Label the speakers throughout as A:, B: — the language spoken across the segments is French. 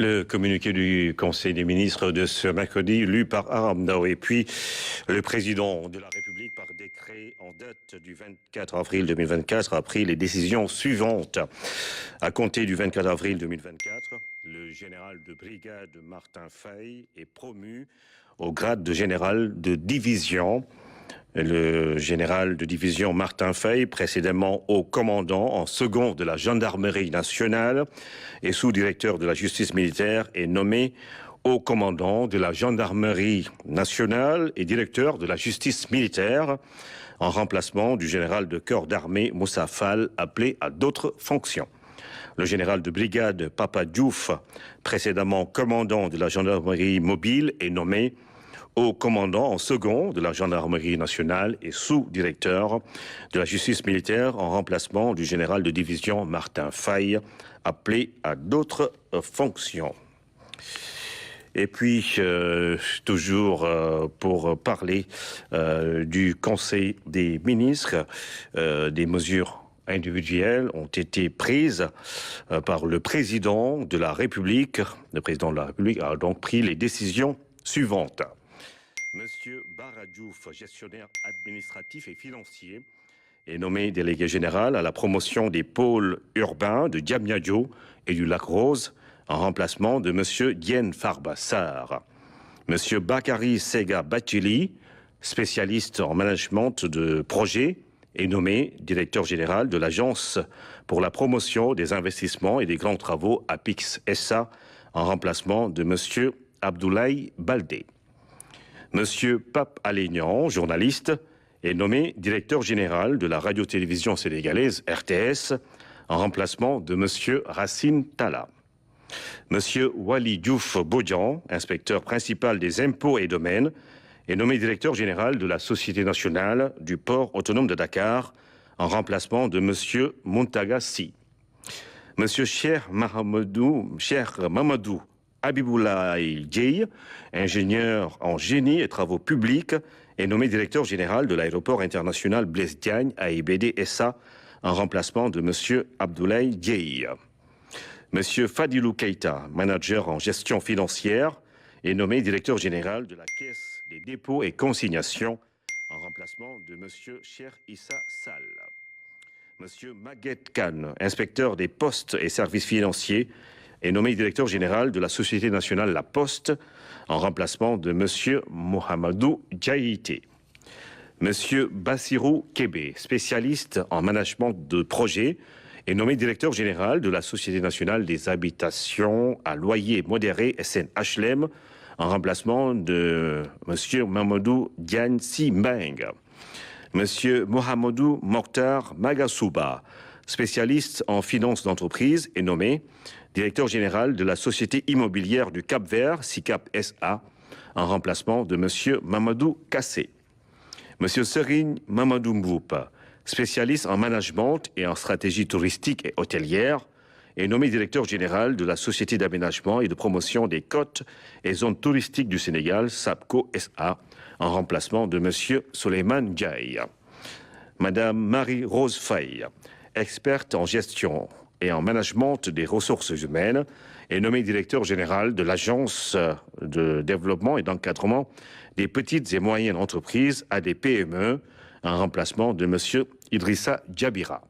A: Le communiqué du Conseil des ministres de ce mercredi, lu par Aram Daoui, puis le président de la République, par décret en date du 24 avril 2024, a pris les décisions suivantes. À compter du 24 avril 2024, le général de brigade Martin Faye est promu au grade de général de division. Le général de division Martin Faye, précédemment haut commandant en second de la gendarmerie nationale et sous-directeur de la justice militaire, est nommé haut commandant de la gendarmerie nationale et directeur de la justice militaire, en remplacement du général de corps d'armée Moussa Fall, appelé à d'autres fonctions. Le général de brigade Papa Diouf, précédemment commandant de la gendarmerie mobile, est nommé haut commandant en second de la gendarmerie nationale et sous-directeur de la justice militaire, en remplacement du général de division Martin Faye, appelé à d'autres fonctions. Et puis, toujours pour parler du Conseil des ministres, des mesures individuelles ont été prises par le président de la République. Le président de la République a donc pris les décisions suivantes. Monsieur Baradjouf, gestionnaire administratif et financier, est nommé délégué général à la promotion des pôles urbains de Diamniadio et du Lac Rose, en remplacement de monsieur Diène Farbassar. Monsieur Bakary Sega Batili, spécialiste en management de projets, est nommé directeur général de l'Agence pour la promotion des investissements et des grands travaux APIX SA, en remplacement de monsieur Abdoulaye Baldé. Monsieur Pape Alignan, journaliste, est nommé directeur général de la radio-télévision sénégalaise RTS, en remplacement de monsieur Racine Talla. Monsieur Wali Diouf Bodian, inspecteur principal des impôts et domaines, est nommé directeur général de la Société nationale du port autonome de Dakar, en remplacement de monsieur Muntaga Sy. Monsieur Cheikh Mamadou Habiboulaye Dieye, ingénieur en génie et travaux publics, est nommé directeur général de l'aéroport international Blaise Diagne AIBD SA, en remplacement de monsieur Abdoulaye Dieye. Monsieur Fadilou Keita, manager en gestion financière, est nommé directeur général de la Caisse des dépôts et consignations, en remplacement de monsieur Cheikh Issa Sall. Monsieur Maguette Khan, inspecteur des postes et services financiers, est nommé directeur général de la Société nationale La Poste, en remplacement de monsieur Mohamedou Diaïté. Monsieur Bassirou Kébé, spécialiste en management de projets, est nommé directeur général de la Société nationale des habitations à loyer modéré SNHLM, en remplacement de monsieur Mamadou Diagne Simbeng. Monsieur Mohamedou Mokhtar Magasouba, spécialiste en finances d'entreprise, est nommé directeur général de la Société immobilière du Cap-Vert, SICAP SA, en remplacement de monsieur Mamadou Kassé. Monsieur Serigne Mamadou Mboup, spécialiste en management et en stratégie touristique et hôtelière, est nommé directeur général de la Société d'aménagement et de promotion des côtes et zones touristiques du Sénégal, SAPCO SA, en remplacement de monsieur Souleymane Ndiaye. Madame Marie-Rose Faye, experte en gestion et en management des ressources humaines, est nommé directeur général de l'Agence de développement et d'encadrement des petites et moyennes entreprises ADPME, en remplacement de monsieur Idrissa Djabira.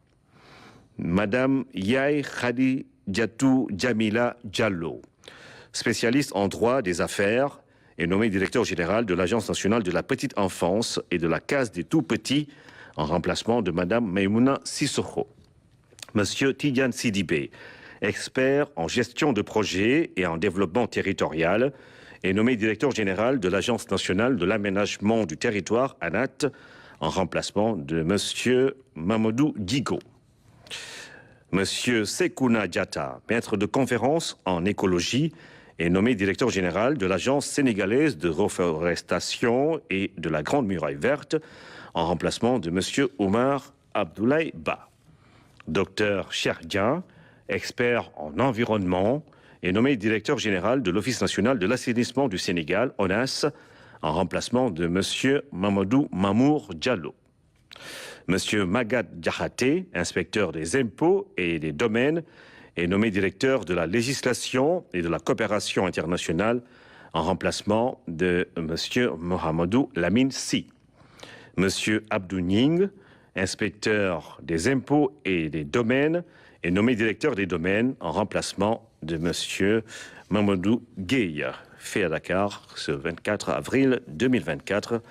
A: Madame Yaye Khadi Diatou Djamila Diallo, spécialiste en droit des affaires, est nommé directeur général de l'Agence nationale de la petite enfance et de la case des tout-petits, en remplacement de madame Maïmouna Sissoko. Monsieur Tidiane Sidibé, expert en gestion de projets et en développement territorial, est nommé directeur général de l'Agence nationale de l'aménagement du territoire, ANAT, en remplacement de monsieur Mamadou Digo. Monsieur Sekouna Diatta, maître de conférence en écologie, est nommé directeur général de l'Agence sénégalaise de reforestation et de la Grande Muraille Verte, en remplacement de monsieur Omar Abdoulaye Ba. Docteur Cherdian, expert en environnement, est nommé directeur général de l'Office national de l'assainissement du Sénégal, ONAS, en remplacement de monsieur Mamadou Mamour Diallo. Monsieur Magat Diakhaté, inspecteur des impôts et des domaines, est nommé directeur de la législation et de la coopération internationale en remplacement de M. Mohamedou Lamine Sy. M. Abdou Ning, inspecteur des impôts et des domaines, est nommé directeur des domaines en remplacement de M. Mamadou Gueye, fait à Dakar ce 24 avril 2024.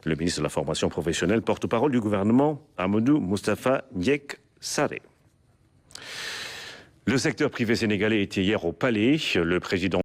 A: Le ministre de la Formation professionnelle, porte-parole du gouvernement, Amadou Moustapha Ndiek Sarré. Le secteur privé sénégalais était hier au Palais. Le président